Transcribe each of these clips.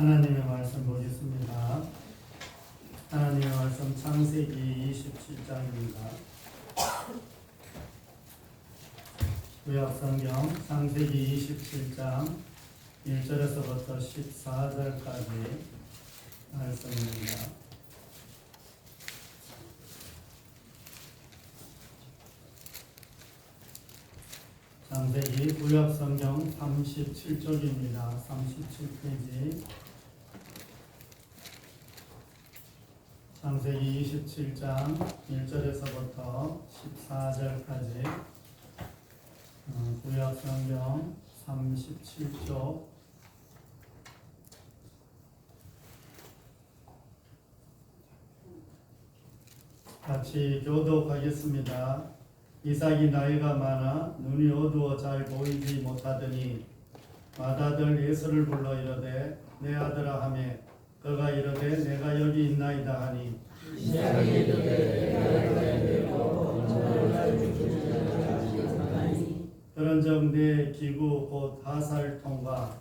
하나님의 말씀 보겠습니다. 하나님의 말씀 창세기 27장입니다. 구약성경 창세기 27장 1절에서부터 14절까지 말씀입니다. 창세기 구약성경 37쪽입니다. 37페이지. 창세기 27장 1절에서부터 14절까지 구약성경 37쪽 같이 교독하겠습니다. 이삭이 나이가 많아 눈이 어두워 잘 보이지 못하더니 맏아들 에서를 불러 이르되 내 아들아 하며 그가 이르되 내가 여기 있나이다 하니 그런즉 내 기구 곧 하살통과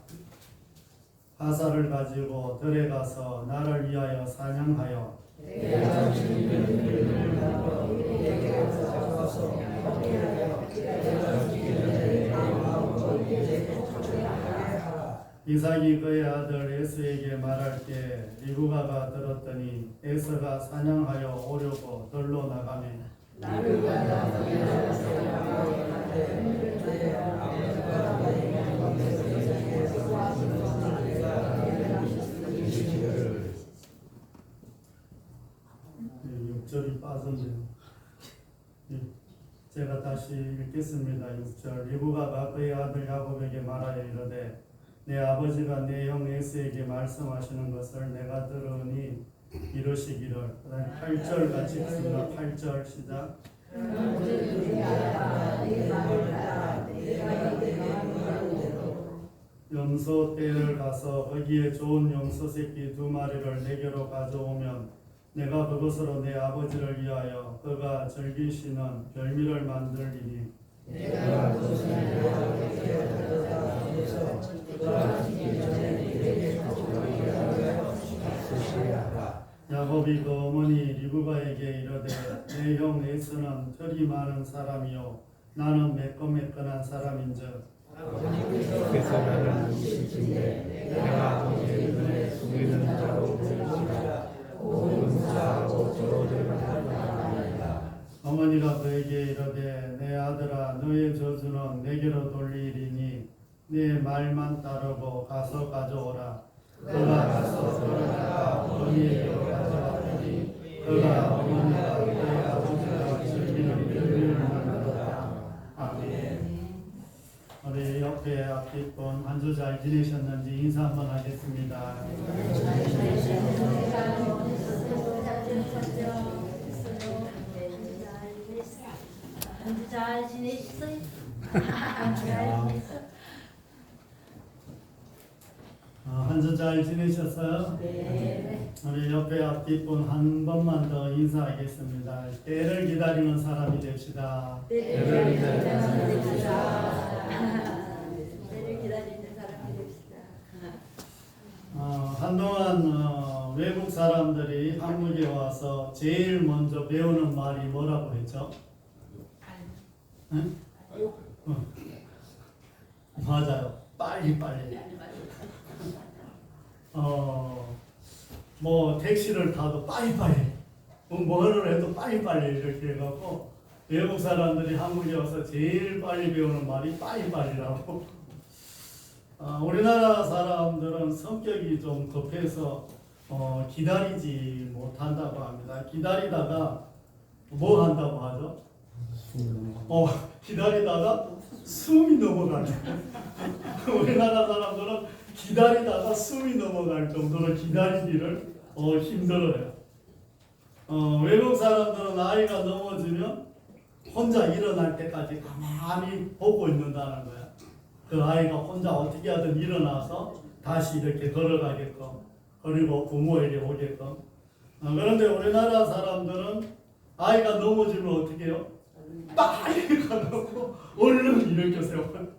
하살을 가지고 들에 가서 나를 위하여 사냥하여 이삭이 그의 아들 에서에게 말할 때 리브가가 들었더니 에서가 사냥하여 오려고 들로 나가매 육절이 빠졌네요. 제가 다시 읽겠습니다. 6절 리브가가 그의 아들 야곱에게 말하여 이르되 내 아버지가 내 형 에서에게 말씀하시는 것을 내가 들으니 이러시기를. 8절 같이 읽습니다. 8절 시작. 염소 떼를 가서 거기에 좋은 염소 새끼 2마리를 내게로 가져오면 내가 그것으로 내 아버지를 위하여 그가 즐기시는 별미를 만들리니 야곱이 그 어머니 리브가에게 이르되 내 형 에서는 털이 많은 사람이요 나는 매끈매끈한 사람인즉 그래서 나는 실진데 내가 아버지의 눈에 숨기는 자로 보일지라 온사하고 저로들을 하나이다. 어머니가 그에게 이르되 내 아들아 너의 저주는 내게로 돌리리니 네 말만 따르고 가서 가져오라. 그가 가서 돌아다가 어머니에게로 가져왔더니 그가 어머니가 그의 아버지가 즐기는 별미를 만들었다. 아멘. 우리 옆에 앞뒷분 한 주 잘 지내셨는지 인사 한번 하겠습니다. 잘 지내셨어요? 한 주 잘 지내셨어요? 네. 우리 옆에 앞뒷분 한 번만 더 인사하겠습니다. 때를 기다리는 사람이 됩시다. 때를 기다리는 사람이 됩시다. 때를 기다리는 사람이 됩시다. 한동안 외국 사람들이 한국에 와서 제일 먼저 배우는 말이 뭐라고 했죠? 응? 맞아요. 빨리빨리. 뭐 택시를 타도 빨리빨리, 뭐를 해도 빨리빨리 이렇게 해갖고 외국 사람들이 한국에 와서 제일 빨리 배우는 말이 빨리빨리라고. 우리나라 사람들은 성격이 좀 급해서 기다리지 못한다고 합니다. 기다리다가 뭐 한다고 하죠? 기다리다가 숨이 넘어가네. 우리나라 사람들은 기다리다가 숨이 넘어갈 정도로 기다리기를 힘들어요. 외국 사람들은 아이가 넘어지면 혼자 일어날 때까지 가만히 보고 있는다는 거야. 그 아이가 혼자 어떻게 하든 일어나서 다시 이렇게 걸어가게끔, 그리고 부모에게 오게끔. 그런데 우리나라 사람들은 아이가 넘어지면 어떻게 해요? 빨리 가놓고 얼른 일으켜세요.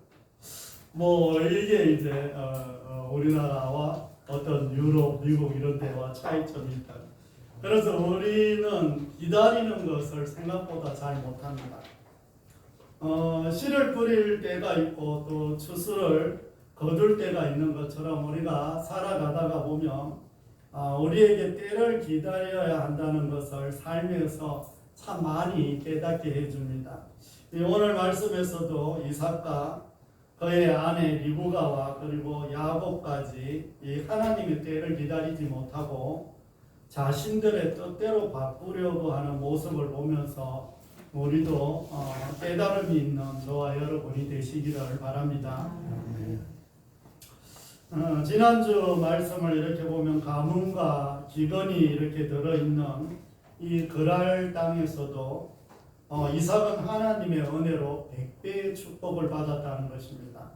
뭐 이게 이제 우리나라와 어떤 유럽, 미국 이런 데와 차이점이 있다. 그래서 우리는 기다리는 것을 생각보다 잘 못합니다. 씨를 뿌릴 때가 있고 또 추수를 거둘 때가 있는 것처럼 우리가 살아가다가 보면 우리에게 때를 기다려야 한다는 것을 삶에서 참 많이 깨닫게 해줍니다. 오늘 말씀에서도 이삭과 그의 아내 리브가와 그리고 야곱까지 이 하나님의 때를 기다리지 못하고 자신들의 뜻대로 바꾸려고 하는 모습을 보면서 우리도 깨달음이 있는 저와 여러분이 되시기를 바랍니다. 지난주 말씀을 이렇게 보면 가뭄과 기근이 이렇게 들어있는 이 그랄 땅에서도 이삭은 하나님의 은혜로 100배의 축복을 받았다는 것입니다.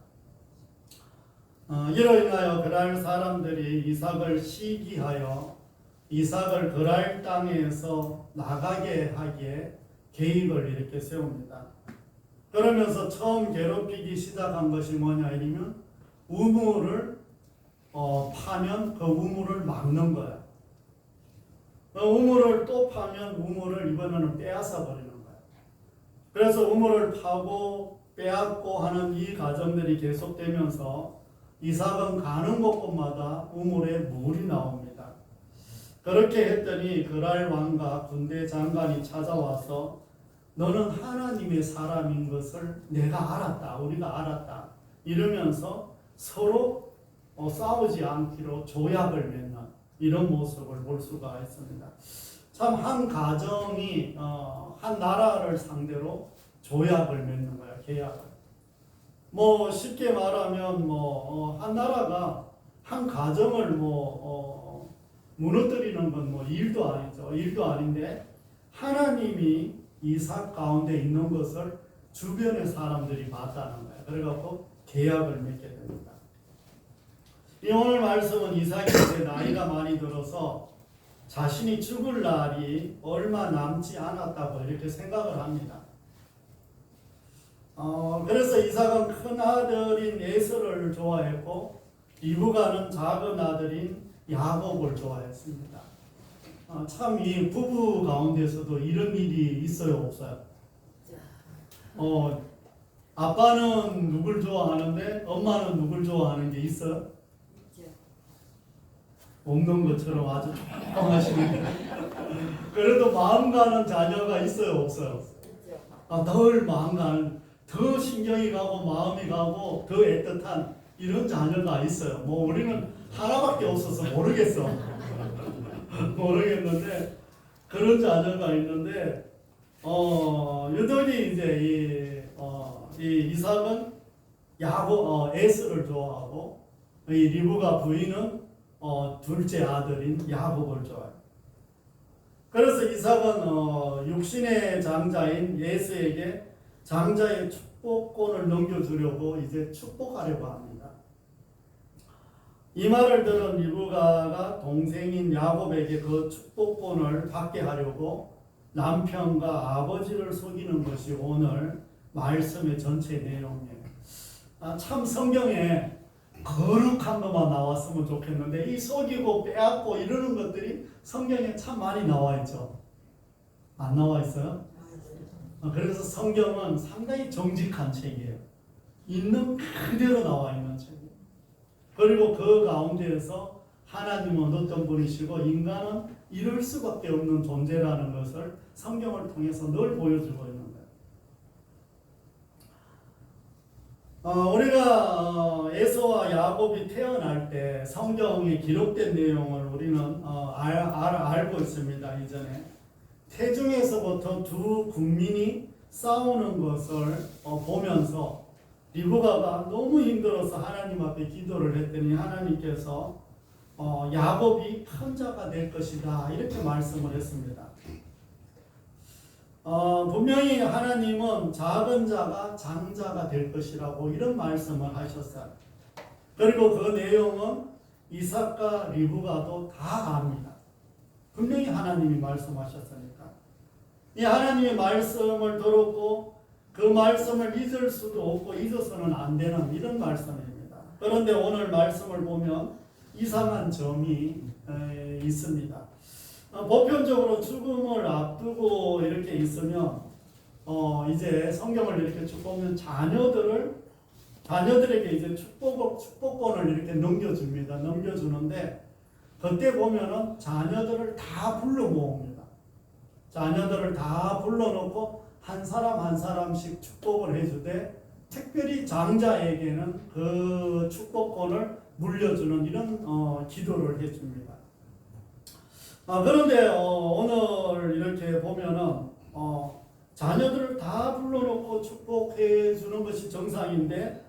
이로 인하여 그랄 사람들이 이삭을 시기하여 이삭을 그랄 땅에서 나가게 하기에 계획을 이렇게 세웁니다. 그러면서 처음 괴롭히기 시작한 것이 뭐냐 이러면 우물을 파면 그 우물을 막는 거야. 그 우물을 또 파면 우물을 이번에는 빼앗아 버리는 거야. 그래서 우물을 파고 빼앗고 하는 이 과정들이 계속되면서 이삭은 가는 곳곳마다 우물에 물이 나옵니다. 그렇게 했더니 그랄 왕과 군대 장관이 찾아와서 너는 하나님의 사람인 것을 내가 알았다. 우리가 알았다. 이러면서 서로 싸우지 않기로 조약을 맺는 이런 모습을 볼 수가 있습니다. 참 한 가정이 한 나라를 상대로 조약을 맺는 거야. 계약을. 뭐 쉽게 말하면 한 나라가 한 가정을 무너뜨리는 건 일도 아니죠. 일도 아닌데 하나님이 이삭 가운데 있는 것을 주변의 사람들이 봤다는 거예요. 그래갖고 계약을 맺게 됩니다. 이 오늘 말씀은 이삭이 이제 나이가 많이 들어서 자신이 죽을 날이 얼마 남지 않았다고 이렇게 생각을 합니다. 그래서 이삭은 큰 아들인 에서를 좋아했고 리브가는 작은 아들인 야곱을 좋아했습니다. 참 이 부부 가운데서도 이런 일이 있어요, 없어요? 아빠는 누굴 좋아하는데 엄마는 누굴 좋아하는 게 있어요? 없는 것처럼 아주 조용하시는데 그래도 마음 가는 자녀가 있어요, 없어요? 덜 마음 가는, 더 신경이 가고 마음이 가고 더 애틋한 이런 자녀가 있어요. 우리는 하나밖에 없어서 모르겠어. 모르겠는데 그런 자녀가 있는데 유독이 이제 이 이삭은 에스를 좋아하고 이 리브가 부인은 둘째 아들인 야곱을 좋아해요. 그래서 이삭은 육신의 장자인 에스에게 장자의 축복권을 넘겨주려고 이제 축복하려고 합니다. 이 말을 들은 리브가가 동생인 야곱에게 그 축복권을 받게 하려고 남편과 아버지를 속이는 것이 오늘 말씀의 전체 내용이에요. 참 성경에 거룩한 것만 나왔으면 좋겠는데 이 속이고 빼앗고 이러는 것들이 성경에 참 많이 나와 있죠. 안 나와 있어요? 그래서 성경은 상당히 정직한 책이에요. 있는 그대로 나와 있는 책이에요. 그리고 그 가운데에서 하나님은 어떤 분이시고 인간은 이럴 수밖에 없는 존재라는 것을 성경을 통해서 늘 보여주고 있는 거예요. 우리가 에서와 야곱이 태어날 때 성경에 기록된 내용을 우리는 알고 있습니다. 이전에 태중에서부터 두 국민이 싸우는 것을 보면서 리브가가 너무 힘들어서 하나님 앞에 기도를 했더니 하나님께서 야곱이 큰 자가 될 것이다 이렇게 말씀을 했습니다. 분명히 하나님은 작은 자가 장자가 될 것이라고 이런 말씀을 하셨어요. 그리고 그 내용은 이삭과 리브가도 다 압니다. 분명히 하나님이 말씀하셨으니까. 이 하나님의 말씀을 들었고 그 말씀을 잊을 수도 없고 잊어서는 안 되는 이런 말씀입니다. 그런데 오늘 말씀을 보면 이상한 점이 있습니다. 보편적으로 죽음을 앞두고 이렇게 있으면 이제 성경을 이렇게 쭉 보면 자녀들에게 이제 축복권을 이렇게 넘겨주는데 그때 보면은 자녀들을 다 불러 모읍니다. 자녀들을 다 불러놓고 한 사람 한 사람씩 축복을 해주되 특별히 장자에게는 그 축복권을 물려주는 이런 기도를 해줍니다. 그런데 오늘 이렇게 보면은 자녀들을 다 불러놓고 축복해 주는 것이 정상인데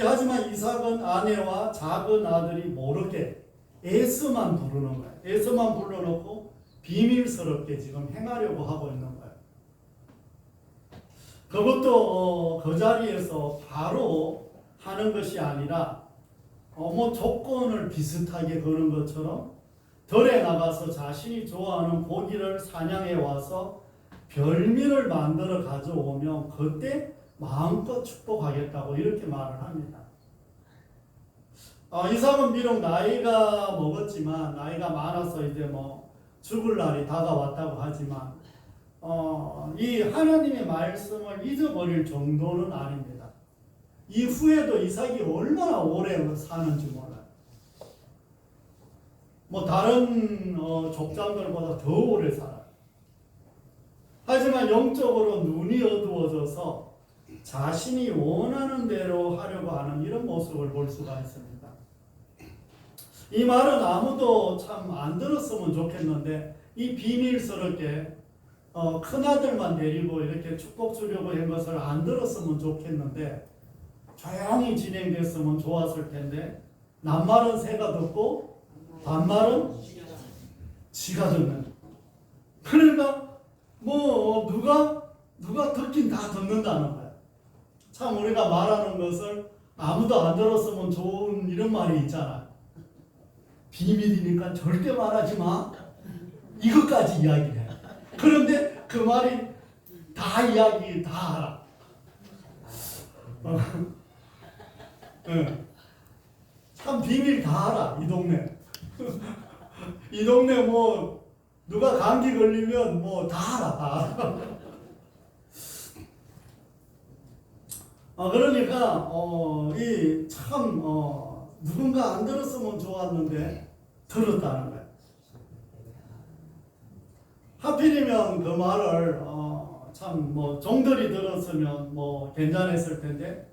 하지만 이삭은 아내와 작은 아들이 모르게 에서만 부르는 거예요. 에서만 불러놓고 비밀스럽게 지금 행하려고 하고 있는 거예요. 그것도 그 자리에서 바로 하는 것이 아니라 뭐 조건을 비슷하게 거는 것처럼 들에 나가서 자신이 좋아하는 고기를 사냥해 와서 별미를 만들어 가져오면 그때 마음껏 축복하겠다고 이렇게 말을 합니다. 이삭은 비록 나이가 먹었지만 나이가 많아서 이제 뭐 죽을 날이 다가왔다고 하지만 이 하나님의 말씀을 잊어버릴 정도는 아닙니다. 이후에도 이삭이 얼마나 오래 사는지 몰라요. 뭐 다른 족장들보다 더 오래 살아요. 하지만 영적으로 눈이 어두워져서 자신이 원하는 대로 하려고 하는 이런 모습을 볼 수가 있습니다. 이 말은 아무도 참 안 들었으면 좋겠는데 이 비밀스럽게 큰아들만 데리고 이렇게 축복 주려고 한 것을 안 들었으면 좋겠는데 조용히 진행됐으면 좋았을 텐데 낱말은 새가 듣고 반말은 지가 듣는. 그러니까 뭐 누가 듣긴 다 듣는다는 거야. 참 우리가 말하는 것을 아무도 안 들었으면 좋은 이런 말이 있잖아. 비밀이니까 절대 말하지 마. 이것까지 이야기해. 그런데 그 말이 다 이야기 다 알아. 참 비밀 다 알아. 이 동네. 이 동네 뭐 누가 감기 걸리면 뭐 다 알아. 다 알아. 그러니까 이 참 누군가 안 들었으면 좋았는데 들었다는 거예요. 하필이면 그 말을 참 뭐 종들이 들었으면 뭐 괜찮았을 텐데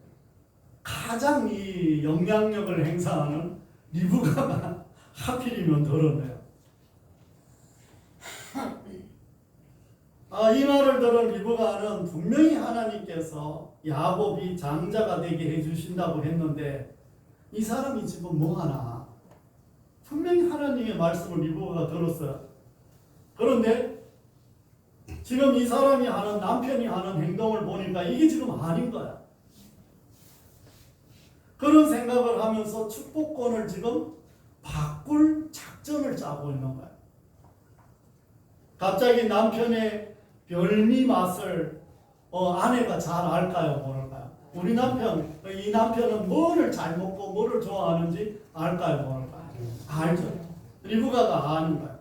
가장 이 영향력을 행사하는 리브가가 하필이면 들었네요. 이 말을 들은 리브가는 분명히 하나님께서 야곱이 장자가 되게 해주신다고 했는데 이 사람이 지금 뭐 하나? 분명히 하나님의 말씀을 리브가가 들었어요. 그런데 지금 이 사람이 하는 남편이 하는 행동을 보니까 이게 지금 아닌 거야. 그런 생각을 하면서 축복권을 지금 바꿀 작전을 짜고 있는 거야. 갑자기 남편의 별미 맛을 아내가 잘 알까요? 모를까요? 이 남편은 뭐를 잘 먹고 뭐를 좋아하는지 알까요? 모를까요? 알죠. 리브가가 아는 거야.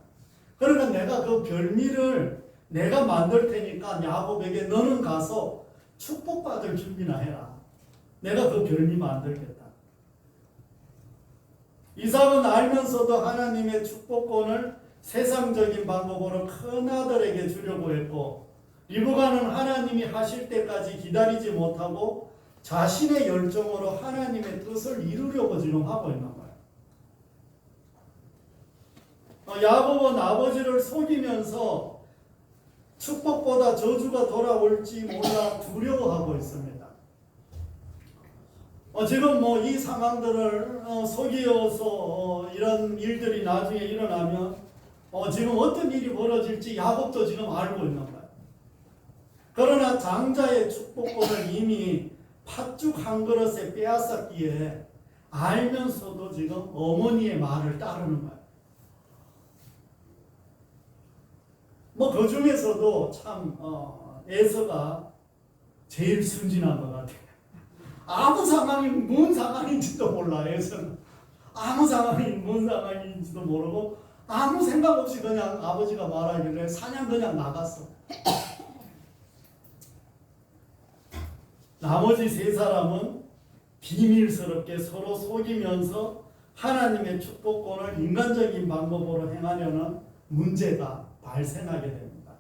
그러니까 내가 그 별미를 내가 만들 테니까 야곱에게 너는 가서 축복받을 준비나 해라. 내가 그 별미 만들겠다. 이삭은 알면서도 하나님의 축복권을 세상적인 방법으로 큰아들에게 주려고 했고 리브가는 하나님이 하실 때까지 기다리지 못하고 자신의 열정으로 하나님의 뜻을 이루려고 지금 하고 있는 거예요. 야곱은 아버지를 속이면서 축복보다 저주가 돌아올지 몰라 두려워하고 있습니다. 지금 뭐 이 상황들을 속이어서 이런 일들이 나중에 일어나면 지금 어떤 일이 벌어질지 야곱도 지금 알고 있는 거예요. 그러나 장자의 축복권을 이미 팥죽 한 그릇에 빼앗았기에 알면서도 지금 어머니의 말을 따르는 거예요. 뭐 그 중에서도 참 에서가 제일 순진한 것 같아요. 아무 상황이 뭔 상황인지도 몰라. 에서는 아무 상황이 뭔 상황인지도 모르고 아무 생각 없이 그냥 아버지가 말하길래 사냥 그냥 나갔어. 나머지 세 사람은 비밀스럽게 서로 속이면서 하나님의 축복권을 인간적인 방법으로 행하려는 문제가 발생하게 됩니다.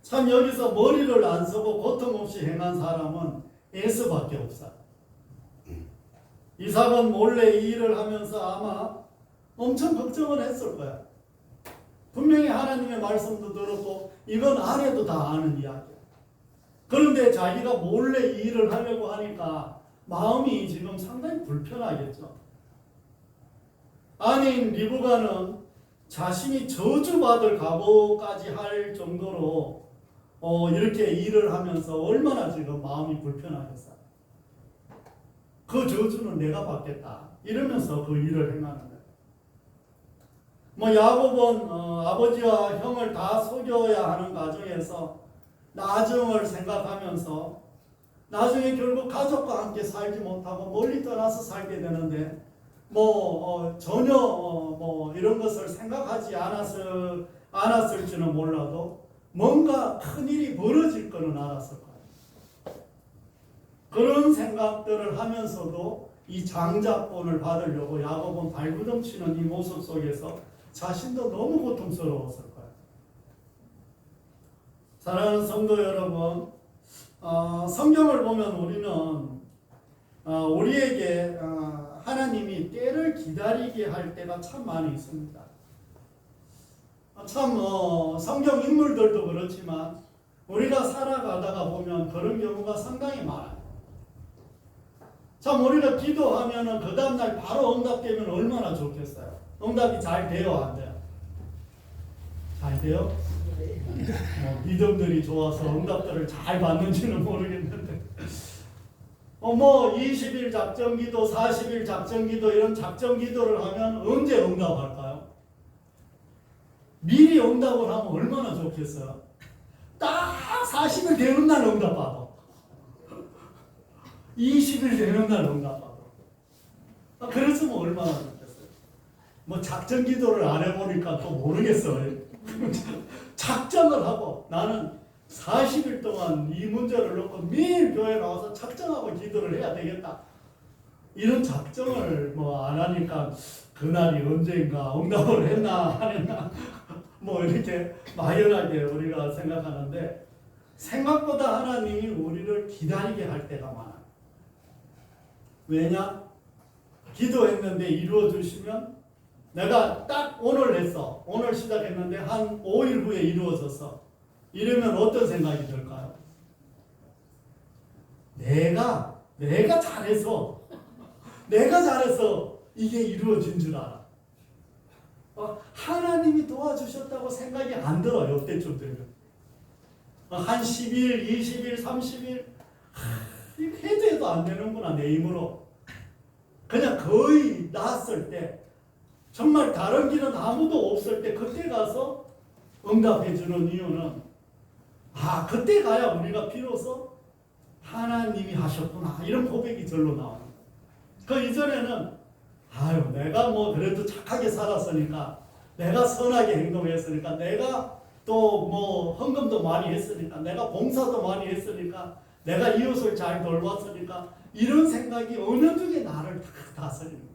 참 여기서 머리를 안 쓰고 고통 없이 행한 사람은 에서밖에 없어요. 이삭은 몰래 이 일을 하면서 아마 엄청 걱정을 했을 거야. 분명히 하나님의 말씀도 들었고 이건 아내도 다 아는 이야기야. 그런데 자기가 몰래 이 일을 하려고 하니까 마음이 지금 상당히 불편하겠죠. 아내인 리브가는 자신이 저주받을 각오까지 할 정도로 이렇게 일을 하면서 얼마나 지금 마음이 불편하겠어요. 그 저주는 내가 받겠다 이러면서 그 일을 행하는 거예요. 야곱은 아버지와 형을 다 속여야 하는 과정에서 나중을 생각하면서 나중에 결국 가족과 함께 살지 못하고 멀리 떠나서 살게 되는데 전혀 이런 것을 생각하지 않았을지는 몰라도 뭔가 큰일이 벌어질 거는 알았을 거예요. 그런 생각들을 하면서도 이 장자권을 받으려고 야곱은 발부둥치는 이 모습 속에서 자신도 너무 고통스러웠을 거예요. 사랑하는 성도 여러분, 성경을 보면 우리는 우리에게 하나님이 때를 기다리게 할 때가 참 많이 있습니다. 참 성경 인물들도 그렇지만 우리가 살아가다가 보면 그런 경우가 상당히 많아요. 참 우리가 기도하면은 그 다음날 바로 응답되면 얼마나 좋겠어요. 응답이 잘 돼요, 안 돼요? 잘 돼요? 믿음들이 좋아서 응답들을 잘 받는지는 모르겠는데 20일 작정기도 40일 작정기도 이런 작정기도를 하면 언제 응답할까요? 미리 응답을 하면 얼마나 좋겠어요. 딱 40일 되는 날 응답받아. 20일 되는 날 응답받아. 그랬으면 얼마나 좋겠어요. 작정기도를 안 해보니까 또 모르겠어요. 작정을 하고 나는 40일 동안 이 문제를 놓고 매일 교회 나와서 작정하고 기도를 해야 되겠다. 이런 작정을 안 하니까 그날이 언제인가 응답을 했나 안 했나 이렇게 막연하게 우리가 생각하는데 생각보다 하나님이 우리를 기다리게 할 때가 많아요. 왜냐? 기도했는데 이루어 주시면 내가 딱 오늘 했어. 오늘 시작했는데 한 5일 후에 이루어졌어. 이러면 어떤 생각이 들까요? 내가 잘해서 이게 이루어진 줄 알아. 하나님이 도와주셨다고 생각이 안 들어요. 이때쯤 되면. 한 10일, 20일, 30일 해도 안 되는구나 내 힘으로. 그냥 거의 나았을 때 정말 다른 길은 아무도 없을 때 그때 가서 응답해 주는 이유는 그때 가야 우리가 비로소 하나님이 하셨구나 이런 고백이 절로 나와요. 그 이전에는 내가 그래도 착하게 살았으니까 내가 선하게 행동했으니까 내가 또 헌금도 많이 했으니까 내가 봉사도 많이 했으니까 내가 이웃을 잘 돌봤으니까 이런 생각이 어느 쪽에 나를 다 다스리는 거예요.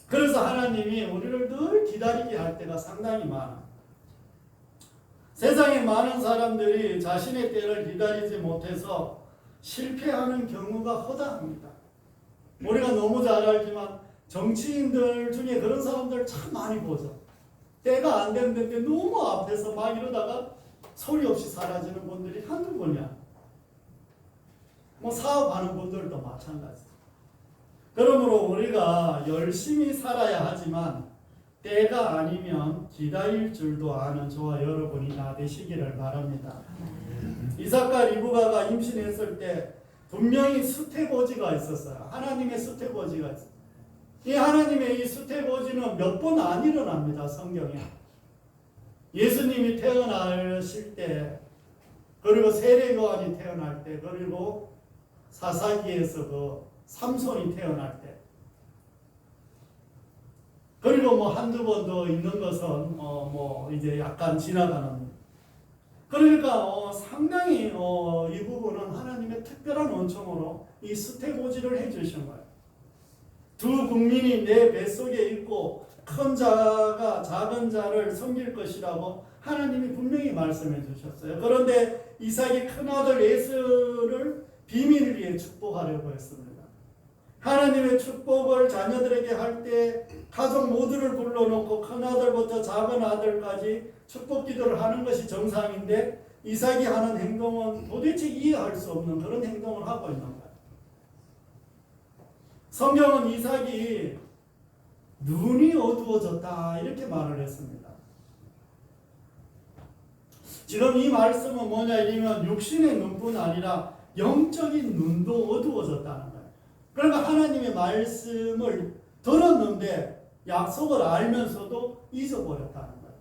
그래서 하나님이 우리를 늘 기다리게 할 때가 상당히 많아. 세상에 많은 사람들이 자신의 때를 기다리지 못해서 실패하는 경우가 허다합니다. 우리가 너무 잘 알지만 정치인들 중에 그런 사람들 참 많이 보죠. 때가 안 됐는데 너무 앞에서 막 이러다가 소리 없이 사라지는 분들이 한두 번이야. 사업하는 분들도 마찬가지. 그러므로 우리가 열심히 살아야 하지만 때가 아니면 기다릴 줄도 아는 저와 여러분이 다 되시기를 바랍니다. 이삭과 리브가가 임신했을 때 분명히 수태고지가 있었어요. 하나님의 수태고지가 있어요. 이 하나님의 이 수태고지는 몇 번 안 일어납니다. 성경에. 예수님이 태어나실 때, 그리고 세례요한이 태어날 때, 그리고 사사기에서 그 삼손이 태어날 때, 그리고 뭐 한두 번 더 있는 것은 뭐 이제 약간 지나가는. 그러니까 상당히 이 부분은 하나님의 특별한 은총으로 이 스테고지를 해주신 거예요. 두 국민이 내 뱃속에 있고 큰 자가 작은 자를 섬길 것이라고 하나님이 분명히 말씀해 주셨어요. 그런데 이삭이 큰아들 에서를 비밀 위에 축복하려고 했습니다. 하나님의 축복을 자녀들에게 할 때 가족 모두를 불러놓고 큰아들부터 작은 아들까지 축복 기도를 하는 것이 정상인데 이삭이 하는 행동은 도대체 이해할 수 없는 그런 행동을 하고 있는 거예요. 성경은 이삭이 눈이 어두워졌다 이렇게 말을 했습니다. 지금 이 말씀은 뭐냐 이러면 육신의 눈뿐 아니라 영적인 눈도 어두워졌다는 거예요. 그러니까 하나님의 말씀을 들었는데 약속을 알면서도 잊어버렸다는 거예요.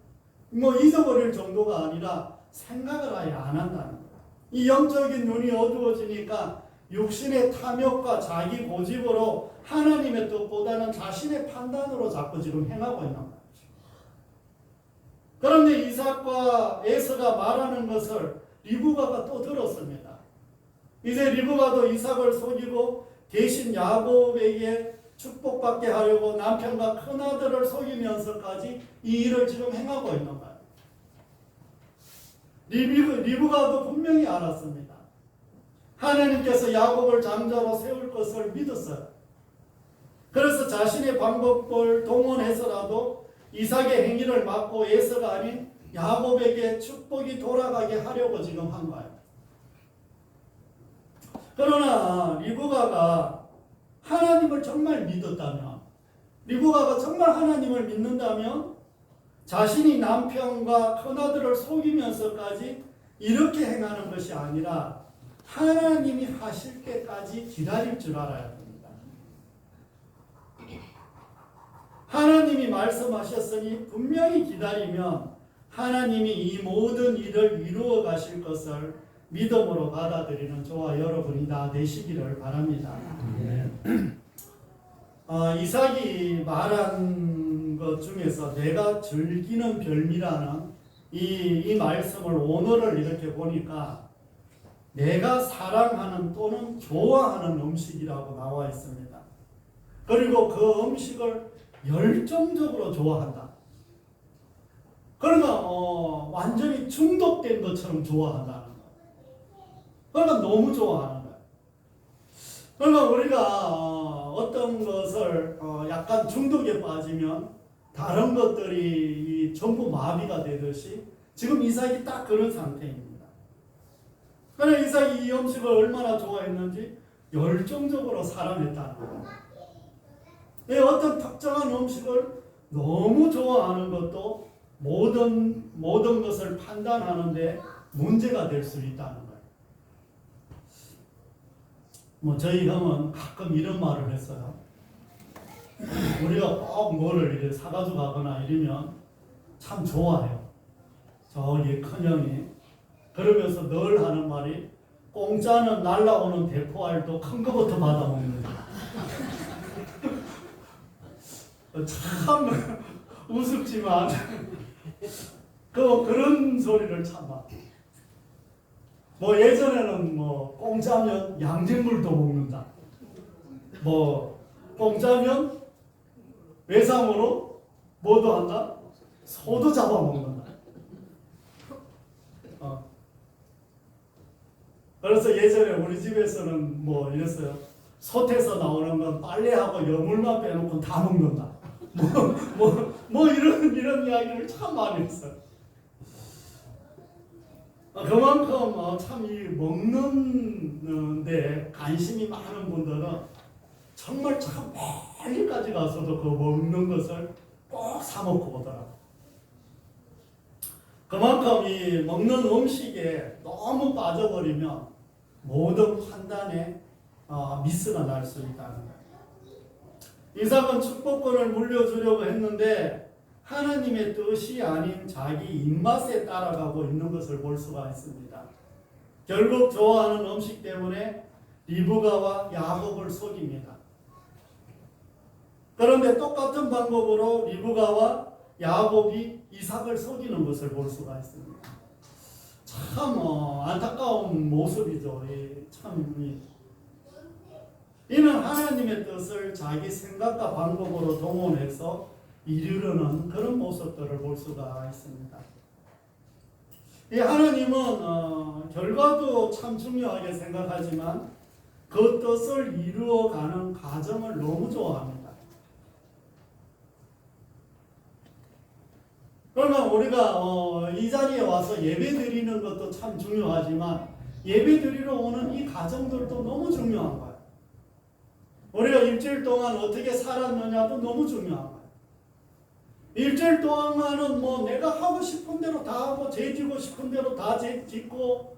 뭐 잊어버릴 정도가 아니라 생각을 아예 안 한다는 거예요. 이 영적인 눈이 어두워지니까 육신의 탐욕과 자기 고집으로 하나님의 뜻보다는 자신의 판단으로 자꾸 지금 행하고 있는 거예요. 그런데 이삭과 에서가 말하는 것을 리브가가 또 들었습니다. 이제 리브가도 이삭을 속이고 대신 야곱에게 축복받게 하려고 남편과 큰아들을 속이면서까지 이 일을 지금 행하고 있는 거예요. 리브가도 분명히 알았습니다. 하나님께서 야곱을 장자로 세울 것을 믿었어요. 그래서 자신의 방법을 동원해서라도 이삭의 행위를 막고 에서가 아닌 야곱에게 축복이 돌아가게 하려고 지금 한 거예요. 그러나 리브가가 하나님을 정말 믿었다면, 리브가가 정말 하나님을 믿는다면 자신이 남편과 큰아들을 속이면서까지 이렇게 행하는 것이 아니라 하나님이 하실 때까지 기다릴 줄 알아야 됩니다. 하나님이 말씀하셨으니 분명히 기다리면 하나님이 이 모든 일을 이루어 가실 것을 믿음으로 받아들이는 저와 여러분이 다 되시기를 바랍니다. 이삭이 말한 것 중에서 내가 즐기는 별미라는 이 말씀을 오늘을 이렇게 보니까 내가 사랑하는 또는 좋아하는 음식이라고 나와 있습니다. 그리고 그 음식을 열정적으로 좋아한다. 그러니까 완전히 중독된 것처럼 좋아한다는 거. 그러니까 너무 좋아하는 거예요. 그러니까 우리가 어떤 것을 약간 중독에 빠지면 다른 것들이 전부 마비가 되듯이 지금 이삭이 딱 그런 상태입니다. 그러나 이삭이 이 음식을 얼마나 좋아했는지 열정적으로 사랑했다는 거예요. 어떤 특정한 음식을 너무 좋아하는 것도 모든 것을 판단하는데 문제가 될 수 있다는 거예요. 뭐 저희 형은 가끔 이런 말을 했어요. 우리가 꼭 뭐를 이렇게 사가지고 가거나 이러면 참 좋아해요. 저기 큰형이 그러면서 늘 하는 말이 공짜는 날라오는 대포알도 큰 거부터 받아먹는다. 참 우습지만 그런 소리를 참아. 뭐 예전에는 뭐 공짜면 양잿물도 먹는다. 뭐 공짜면 외상으로 뭐도 한다? 소도 잡아먹는다. 그래서 예전에 우리 집에서는 뭐 이랬어요. 솥에서 나오는 건 빨래하고 여물만 빼놓고 다 먹는다. 뭐 이런 이야기를 참 많이 했어요. 그만큼 참 이 먹는데 관심이 많은 분들은 정말 참 멀리까지 가서도 그 먹는 것을 꼭 사 먹고 오더라고요. 그만큼 이 먹는 음식에 너무 빠져버리면 모든 판단에 미스가 날 수 있다는 거예요. 이삭은 축복권을 물려주려고 했는데 하나님의 뜻이 아닌 자기 입맛에 따라가고 있는 것을 볼 수가 있습니다. 결국 좋아하는 음식 때문에 리브가와 야곱을 속입니다. 그런데 똑같은 방법으로 리브가와 야곱이 이삭을 속이는 것을 볼 수가 있습니다. 참 안타까운 모습이죠. 이는 하나님의 뜻을 자기 생각과 방법으로 동원해서 이루려는 그런 모습들을 볼 수가 있습니다. 이 하나님은 결과도 참 중요하게 생각하지만 그 뜻을 이루어가는 과정을 너무 좋아합니다. 그러면 우리가 이 자리에 와서 예배 드리는 것도 참 중요하지만 예배 드리러 오는 이 과정들도 너무 중요한 거예요. 우리가 일주일 동안 어떻게 살았느냐도 너무 중요한 거예요. 일주일 동안은 내가 하고 싶은 대로 다 하고 재지고 싶은 대로 다 짓고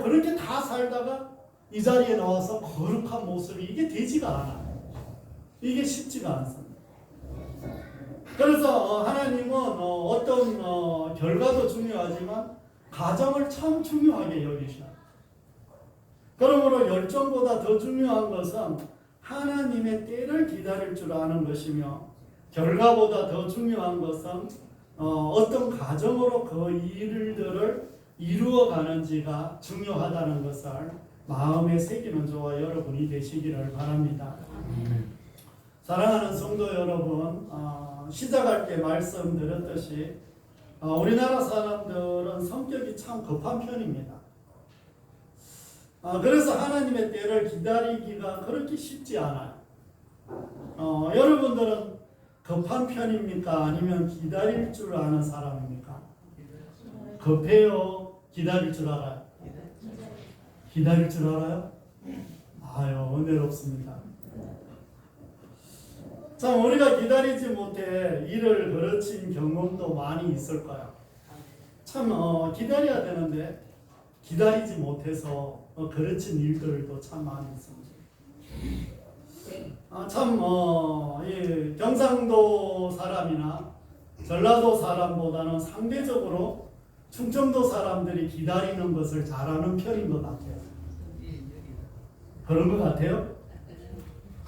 그렇게 다 살다가 이 자리에 나와서 거룩한 모습이 이게 되지가 않아요. 이게 쉽지가 않습니다. 그래서 하나님은 어떤 결과도 중요하지만 과정을 참 중요하게 여기셔요. 그러므로 열정보다 더 중요한 것은 하나님의 때를 기다릴 줄 아는 것이며 결과보다 더 중요한 것은 어떤 과정으로 그 일들을 이루어가는지가 중요하다는 것을 마음에 새기는 저와 여러분이 되시기를 바랍니다. 사랑하는 성도 여러분, 시작할 때 말씀드렸듯이 우리나라 사람들은 성격이 참 급한 편입니다. 그래서 하나님의 때를 기다리기가 그렇게 쉽지 않아요. 여러분들은 급한 편입니까? 아니면 기다릴 줄 아는 사람입니까? 급해요? 기다릴 줄 알아요? 기다릴 줄 알아요? 아유, 은혜롭습니다. 참 우리가 기다리지 못해 일을 그르친 경험도 많이 있을 거야. 참 기다려야 되는데 기다리지 못해서 그르친 일들도 참 많이 있습니다. 참 이 경상도 사람이나 전라도 사람보다는 상대적으로 충청도 사람들이 기다리는 것을 잘하는 편인 것 같아요. 그런 것 같아요?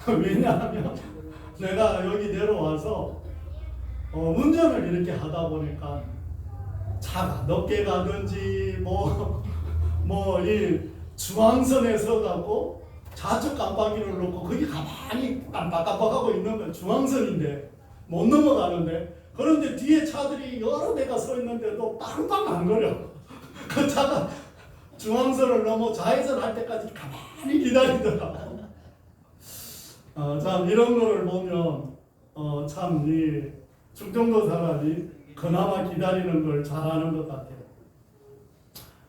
왜냐하면 내가 여기 내려와서 운전을 이렇게 하다 보니까 차가 늦게 가든지 이 중앙선에 서갖고 좌측 깜빡이를 놓고 거기 가만히 깜빡깜빡하고 있는 거예요. 중앙선인데 못 넘어가는데 그런데 뒤에 차들이 여러 대가 서 있는데도 빵빵 안 거려. 그 차가 중앙선을 넘어 좌회전 할 때까지 가만히 기다리더라고. 참 이런 거를 보면 참 이 충청도 사람이 그나마 기다리는 걸 잘하는 것 같아요.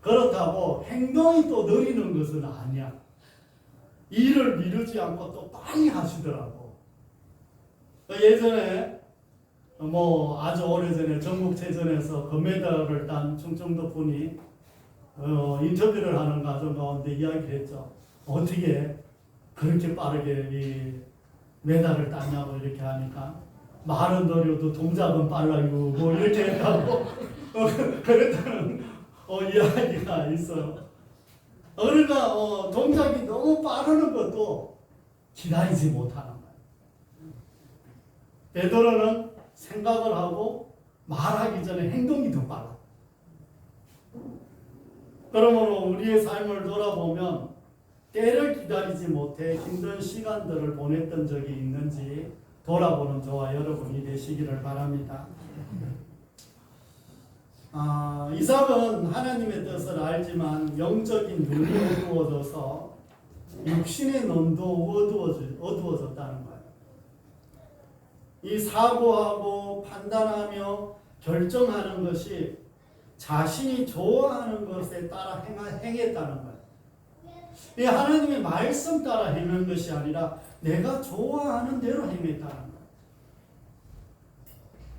그렇다고 행동이 또 느리는 것은 아니야. 일을 미루지 않고 또 빨리 하시더라고. 예전에 아주 오래전에 전국체전에서 금메달을 딴 충청도 분이 인터뷰를 하는 과정 가운데 이야기를 했죠. 어떻게 그렇게 빠르게 이 메달을 따냐고 이렇게 하니까 말은 느려도 동작은 빨라요 이렇게 했다고 그랬다는 이야기가 있어요. 그러니까 동작이 너무 빠르는 것도 기다리지 못하는 거예요. 베드로는 생각을 하고 말하기 전에 행동이 더 빨라. 그러므로 우리의 삶을 돌아보면 때를 기다리지 못해 힘든 시간들을 보냈던 적이 있는지 돌아보는 저와 여러분이 되시기를 바랍니다. 이삭은 하나님의 뜻을 알지만 영적인 눈이 어두워져서 육신의 눈도 어두워졌다는 거예요. 이 사고하고 판단하며 결정하는 것이 자신이 좋아하는 것에 따라 행했다는 거예요. 이 하나님의 말씀 따라 행한 것이 아니라 내가 좋아하는 대로 행했다는 거예요.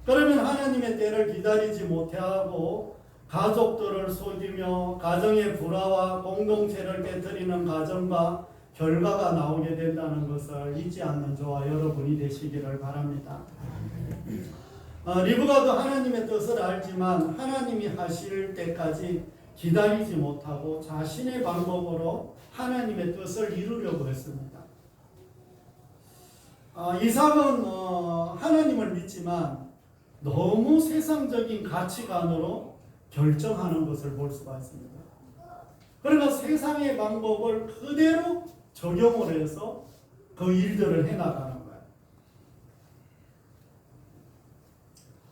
그러면 하나님의 때를 기다리지 못하고 가족들을 속이며 가정의 불화와 공동체를 깨뜨리는 가정과 결과가 나오게 된다는 것을 잊지 않는 저와 여러분이 되시기를 바랍니다. 리브가도 하나님의 뜻을 알지만 하나님이 하실 때까지 기다리지 못하고 자신의 방법으로 하나님의 뜻을 이루려고 했습니다. 이삭은 하나님을 믿지만 너무 세상적인 가치관으로 결정하는 것을 볼 수가 있습니다. 그러나 세상의 방법을 그대로 적용을 해서 그 일들을 해나가는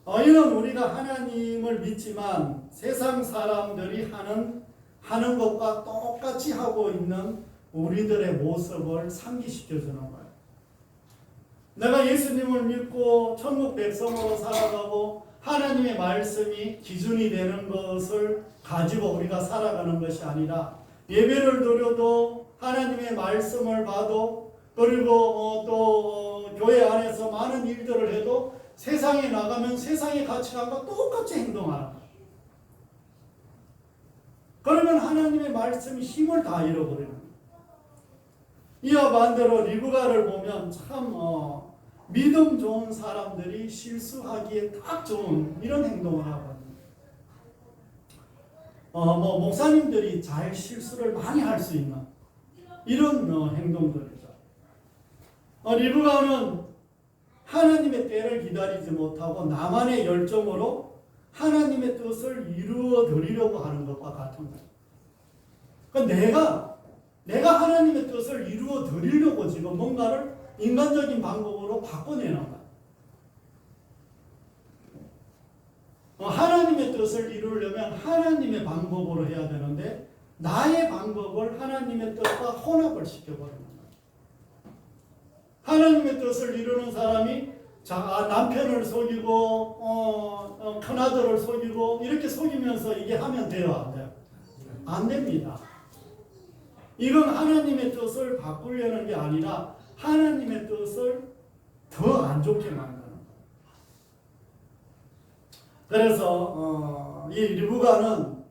거예요. 이는 우리가 하나님을 믿지만 세상 사람들이 하는 것과 똑같이 하고 있는 우리들의 모습을 상기시켜 주는 거예요. 내가 예수님을 믿고 천국 백성으로 살아가고 하나님의 말씀이 기준이 되는 것을 가지고 우리가 살아가는 것이 아니라 예배를 드려도 하나님의 말씀을 봐도 그리고 또 교회 안에서 많은 일들을 해도 세상에 나가면 세상의 가치관과 똑같이 행동하는 거예요. 그러면 하나님의 말씀이 힘을 다 잃어버리는 거예요. 이와 반대로 리브가를 보면 참 믿음 좋은 사람들이 실수하기에 딱 좋은 이런 행동을 하거든요. 목사님들이 잘 실수를 많이 할 수 있는 이런 행동들이죠. 리브가는 하나님의 때를 기다리지 못하고 나만의 열정으로 하나님의 뜻을 이루어 드리려고 하는 것과 같은 거예요. 그러니까 내가 하나님의 뜻을 이루어 드리려고 지금 뭔가를 인간적인 방법으로 바꿔내는 거예요. 하나님의 뜻을 이루려면 하나님의 방법으로 해야 되는데 나의 방법을 하나님의 뜻과 혼합을 시켜버리는 거예요. 하나님의 뜻을 이루는 사람이 남편을 속이고 큰아들을 속이고 이렇게 속이면서 이게 하면 돼요? 안 돼요? 안 됩니다. 이건 하나님의 뜻을 바꾸려는 게 아니라 하나님의 뜻을 더 안 좋게 만드는 거예요. 그래서 이 리브가는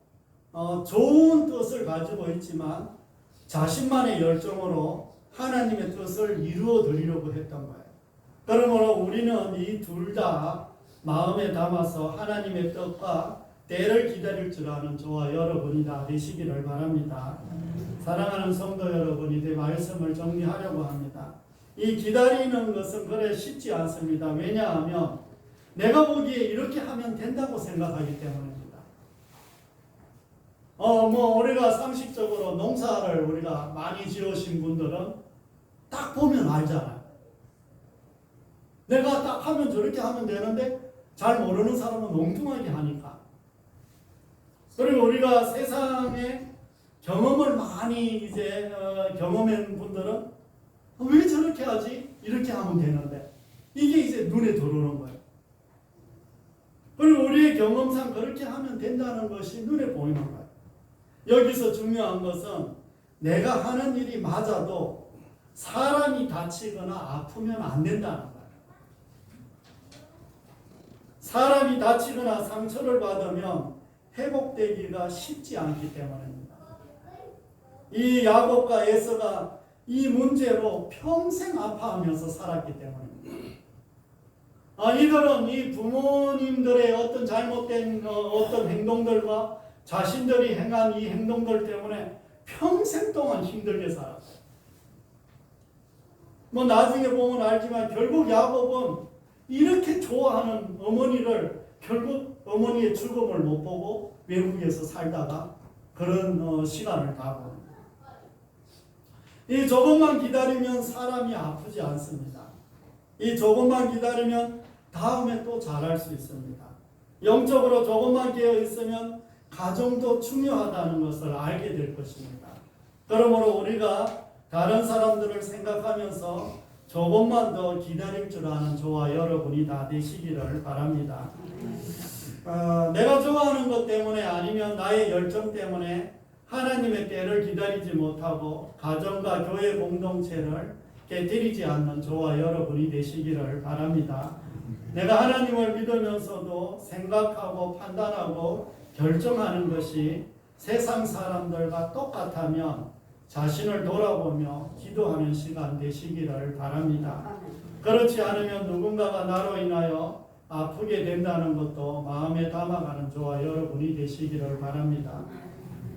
좋은 뜻을 가지고 있지만 자신만의 열정으로 하나님의 뜻을 이루어 드리려고 했던 거예요. 그러므로 우리는 이 둘 다 마음에 담아서 하나님의 뜻과 때를 기다릴 줄 아는 저와 여러분이 다 되시기를 바랍니다. 사랑하는 성도 여러분이 내 말씀을 정리하려고 합니다. 이 기다리는 것은 그래 쉽지 않습니다. 왜냐하면 내가 보기에 이렇게 하면 된다고 생각하기 때문입니다. 우리가 상식적으로 농사를 우리가 많이 지으신 분들은 딱 보면 알잖아요. 내가 딱 하면 저렇게 하면 되는데 잘 모르는 사람은 엉뚱하게 하니까. 그리고 우리가 세상에 경험을 많이 이제 경험한 분들은 왜 저렇게 하지? 이렇게 하면 되는데 이게 이제 눈에 들어오는 거예요. 그리고 우리의 경험상 그렇게 하면 된다는 것이 눈에 보이는 거예요. 여기서 중요한 것은 내가 하는 일이 맞아도 사람이 다치거나 아프면 안 된다는 거예요. 사람이 다치거나 상처를 받으면 회복되기가 쉽지 않기 때문입니다. 이 야곱과 에서가 이 문제로 평생 아파하면서 살았기 때문입니다. 이들은 이 부모님들의 어떤 잘못된 어떤 행동들과 자신들이 행한 이 행동들 때문에 평생 동안 힘들게 살았어요. 나중에 보면 알지만 결국 야곱은 이렇게 좋아하는 어머니를 결국 어머니의 죽음을 못 보고 외국에서 살다가 그런 시간을 다 보는 거예요. 이 조금만 기다리면 사람이 아프지 않습니다. 이 조금만 기다리면 다음에 또 잘할 수 있습니다. 영적으로 조금만 깨어 있으면 가정도 중요하다는 것을 알게 될 것입니다. 그러므로 우리가 다른 사람들을 생각하면서 조금만 더 기다릴 줄 아는 저와 여러분이 다 되시기를 바랍니다. 내가 좋아하는 것 때문에 아니면 나의 열정 때문에 하나님의 때를 기다리지 못하고 가정과 교회 공동체를 깨뜨리지 않는 저와 여러분이 되시기를 바랍니다. 내가 하나님을 믿으면서도 생각하고 판단하고 결정하는 것이 세상 사람들과 똑같다면 자신을 돌아보며 기도하는 시간 되시기를 바랍니다. 그렇지 않으면 누군가가 나로 인하여 아프게 된다는 것도 마음에 담아가는 저와 여러분이 되시기를 바랍니다.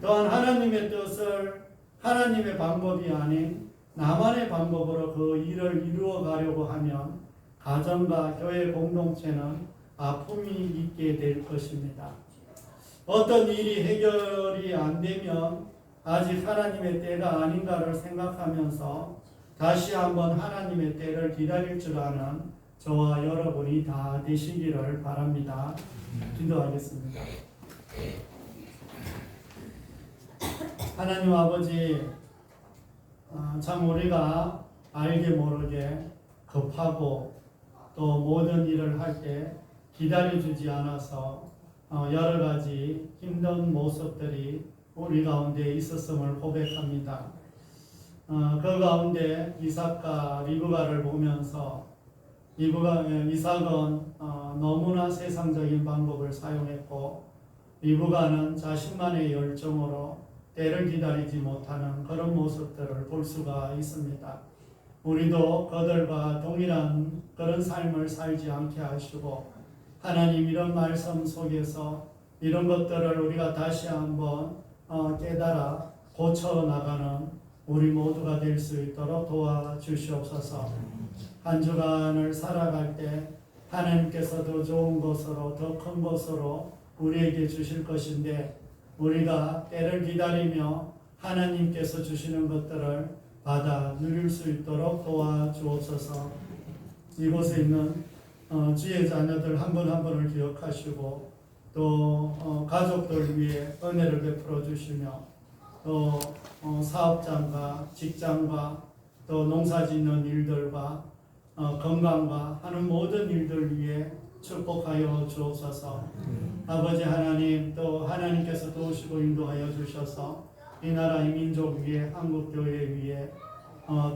또한 하나님의 뜻을 하나님의 방법이 아닌 나만의 방법으로 그 일을 이루어 가려고 하면 가정과 교회 공동체는 아픔이 있게 될 것입니다. 어떤 일이 해결이 안 되면 아직 하나님의 때가 아닌가를 생각하면서 다시 한번 하나님의 때를 기다릴 줄 아는 저와 여러분이 다 되시기를 바랍니다. 기도하겠습니다. 하나님 아버지, 참 우리가 알게 모르게 급하고 또 모든 일을 할 때 기다려주지 않아서 여러 가지 힘든 모습들이 우리 가운데 있었음을 고백합니다. 그 가운데 이삭과 리브가를 보면서 이삭은 너무나 세상적인 방법을 사용했고 리브가는 자신만의 열정으로 때를 기다리지 못하는 그런 모습들을 볼 수가 있습니다. 우리도 그들과 동일한 그런 삶을 살지 않게 하시고 하나님 이런 말씀 속에서 이런 것들을 우리가 다시 한번 깨달아 고쳐나가는 우리 모두가 될 수 있도록 도와주시옵소서. 한 주간을 살아갈 때 하나님께서 더 좋은 것으로 더 큰 것으로 우리에게 주실 것인데 우리가 때를 기다리며 하나님께서 주시는 것들을 받아 누릴 수 있도록 도와주옵소서. 이곳에 있는 주의 자녀들 한 분 한 분을 기억하시고 또 가족들 위해 은혜를 베풀어 주시며 또 사업장과 직장과 또 농사짓는 일들과 건강과 하는 모든 일들 위해 축복하여 주옵소서. 아버지 하나님, 또 하나님께서 도우시고 인도하여 주셔서 이 나라 이 민족 위에 한국교회 위에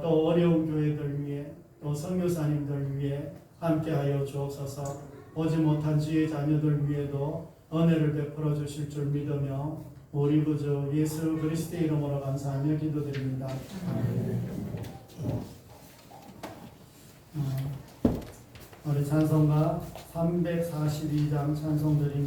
또 어려운 교회들 위에 또 선교사님들 위에 함께하여 주옵소서. 오지 못한 주의 자녀들 위에도 은혜를 베풀어 주실 줄 믿으며 우리 구주 예수 그리스도의 이름으로 감사하며 기도드립니다. 우리 찬송가 342장 찬송 드립니다.